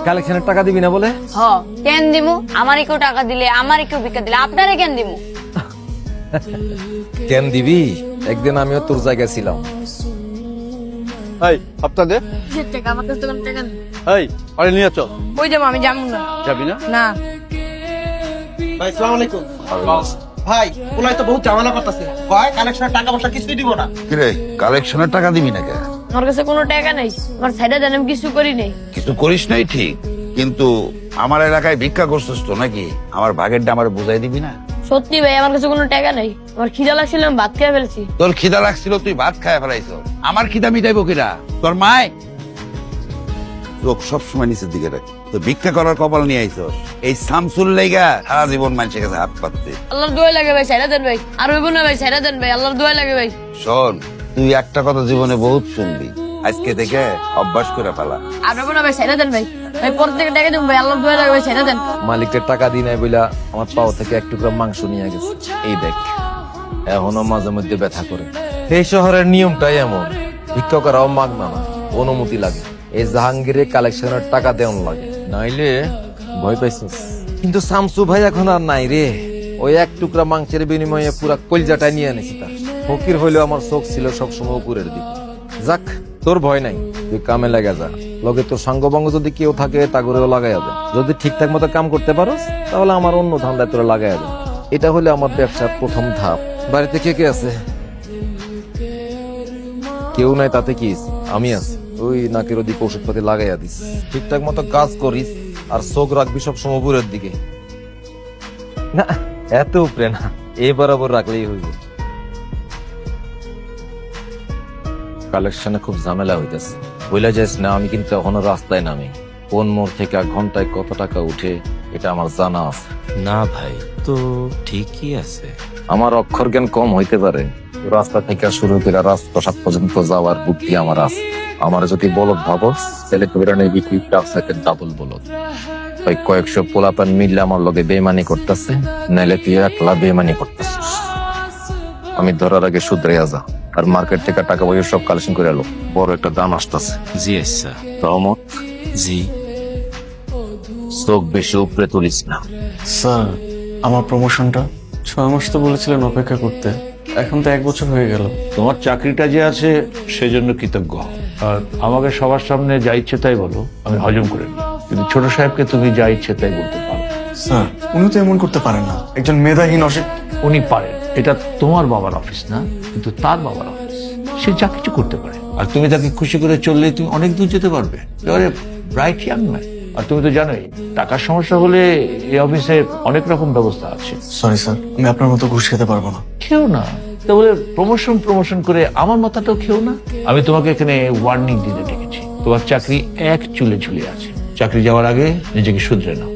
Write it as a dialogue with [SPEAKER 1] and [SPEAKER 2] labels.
[SPEAKER 1] কালেকশনের টাকা দিবি না বলে?
[SPEAKER 2] হ কেন দিমু? আমারই কেউ টাকা দিলে, আমারই কেউ ভিক্ষা দিলে, আপনারে কেন দিমু?
[SPEAKER 1] কেন দিবি? একদিন আমিও তোর জায়গায় ছিলাম।
[SPEAKER 3] এই হপ্তা দে।
[SPEAKER 2] টাকা আমার কাছে কোনো টাকা নেই।
[SPEAKER 3] এই আরে নিয়ে চল।
[SPEAKER 2] ওই যাবো, আমি যাবো না।
[SPEAKER 3] যাবি না?
[SPEAKER 2] না।
[SPEAKER 4] ভাই আসসালামু আলাইকুম। ভাই ওলাই তো বহুত ঝামেলা করতেছে, কয় কালেকশনের টাকা পয়সা কিছুই দিব না।
[SPEAKER 5] কিরে কালেকশনের টাকা দিবি না কে?
[SPEAKER 2] আমার কাছে কোনো টাকা নেই, আমার সাইডে দেন, আমি কিছু করি নেই।
[SPEAKER 5] কিছু করিস নাই ঠিক, কিন্তু আমার এলাকায় ভিক্ষা করছিস তো নাকি? আমার ভাগেরটা আমার বুঝাই দিবি না?
[SPEAKER 2] সত্যি ভাই, আমার কাছে কোনো টাকা নেই। আমার খিদা লাগছিল, আমি ভাত খেয়ে ফেলছি।
[SPEAKER 5] তোর খিদা লাগছিল, তুই ভাত খায় ফেলাইছ। আমার খিদা মিটাইবো কিরা? তোর মায়? লোক সবসময় নিচের দিকে রাখি, তো ভিক্ষা করার কপাল নিয়ে আইছস। এই শামসুল লাইগা সারা জীবন মানুষের কাছে হাত পাততে।
[SPEAKER 2] আল্লাহর দোয়া লাগে ভাই, সাইডে দেন ভাই। আর হইব না ভাই, সাইডে দেন ভাই, আল্লাহর দোয়া লাগে ভাই।
[SPEAKER 5] শোন, তুই একটা কথা জীবনে বহুত শুনবি, আজকে থেকে অভ্যাস করে ফেলা।
[SPEAKER 2] আর হইব না ভাই, সাইডে দেন ভাই। ভাই পর থেকে টাকা দেবো ভাই, আল্লাহর দোয়া লাগে ভাই, সাইডে দেন।
[SPEAKER 1] মালিকের টাকা দিই নাই বইলা আমার পাও থেকে এক টুকরা মাংস নিয়ে গেছে। এই দেখ, এখনো মাঝে মধ্যে ব্যথা করে। এই শহরের নিয়মটাই এমন, ভিক্ষা করাও মাগনা না, অনুমতি লাগে। এই জাহাঙ্গীরের কালেকশনের টাকা দেওয়ান লাগে, নাইলে ভয় পাইছিস। কিন্তু শামসু ভাই এখন আর নাই রে। ওই এক টুকরা মাংসের বিনিময়ে পুরা কলজাটাই নিয়ে এনেছি তার। ফকির হইলেও আমার চোখ ছিল সবসময় উপরের দিকে। যাক, তোর ভয় নাই, তুই কামে লাগা যা। লগে তোর সাঙ্গবঙ্গ যদি কেউ থাকে তা করেও লাগাইয়া দে। যদি ঠিকঠাক মতো কাম করতে পারোস তাহলে আমার অন্য ধান্দায় তোরা লাগাইয়া দে। এটা হলে আমার ব্যবসার প্রথম ধাপ। বাড়িতে কে কে আছে? কেউ নাই তাতে কি, আমি আছি। ওই নাকের ওদিকে ওষুধপাতি লাগাইয়া দিস, ঠিকঠাক মতো কাজ করিস, আর চোখ রাখবি সব সময় উপরের দিকে। না, এত উপরে না, এই বরাবর রাখলেই হইব। কালেকশনে খুব ঝামেলা হইতেছে, বইলা যাস না। আমি কিন্তু এখনো রাস্তায় নামি, কোন মোড় থেকে ঘন্টায় কত টাকা উঠে এটা আমার জানা আছে।
[SPEAKER 6] না ভাই, তো ঠিকই আছে।
[SPEAKER 1] আমার অক্ষর জ্ঞান কম হইতে পারে, রাস্তা থেকে শুরু করে রাজপ্রসাদ পর্যন্ত যাওয়ার বুদ্ধি আমার আছে। আমার যদি বলদ ভাবস তাহলে তোরা নেবি তুই ডাবল বলদ। ওই কয়েকশো পোলাপান মিললে আমার লগে বেমানি করতেছে, নাইলে তুই একলা বেমানি করতেছিস। আমি ধরার আগে শুধরাইয়া যা, আর মার্কেট থেকে টাকা পয়সা সব কালেকশন করে এলো। বড় একটা দাম আসতেছে।
[SPEAKER 6] জি আচ্ছা।
[SPEAKER 1] রহমত,
[SPEAKER 6] জি
[SPEAKER 1] চোখ বেশি উপরে তুলিস না।
[SPEAKER 7] স্যার, আমার প্রমোশনটা 6 মাস তো বলেছিলেন অপেক্ষা করতে, এখন তো 1 বছর হয়ে গেল।
[SPEAKER 8] তোমার চাকরিটা যে আছে সেজন্য কৃতজ্ঞ হও। আর আমাকে সবার সামনে যা ইচ্ছে তাই বলো, আমি হজম করে নিই। কিন্তু ছোট সাহেবকে তুমি যা ইচ্ছে তাই বলতে পারো।
[SPEAKER 7] স্যার, উনি তো এমন করতে পারেন না, একজন মেধাহীন
[SPEAKER 8] উনি পারেন, এটা তোমার বাবার অফিস না, কিন্তু তার বাবার অফিস। সে যা কিছু করতে পারে, আর তুমি তাকে খুশি করে চললেই তুমি অনেক দূর যেতে পারবে। এবারে ব্রাইট ইয়াং ম্যান। আর তুমি তো জানোই, টাকার সমস্যা হলে এই অফিসে অনেক রকম ব্যবস্থা আছে।
[SPEAKER 7] সরি স্যার, আমি আপনার মতো ঘুষ খেতে পারবো না।
[SPEAKER 8] খেও না, তা বলে প্রমোশন করে আমার মাথাটাও খেও না। আমি তোমাকে এখানে ওয়ার্নিং দিতে ডেকেছি। তোমার চাকরি এক চুলে ঝুলে আছে, চাকরি যাওয়ার আগে নিজেকে শুধরে নাও।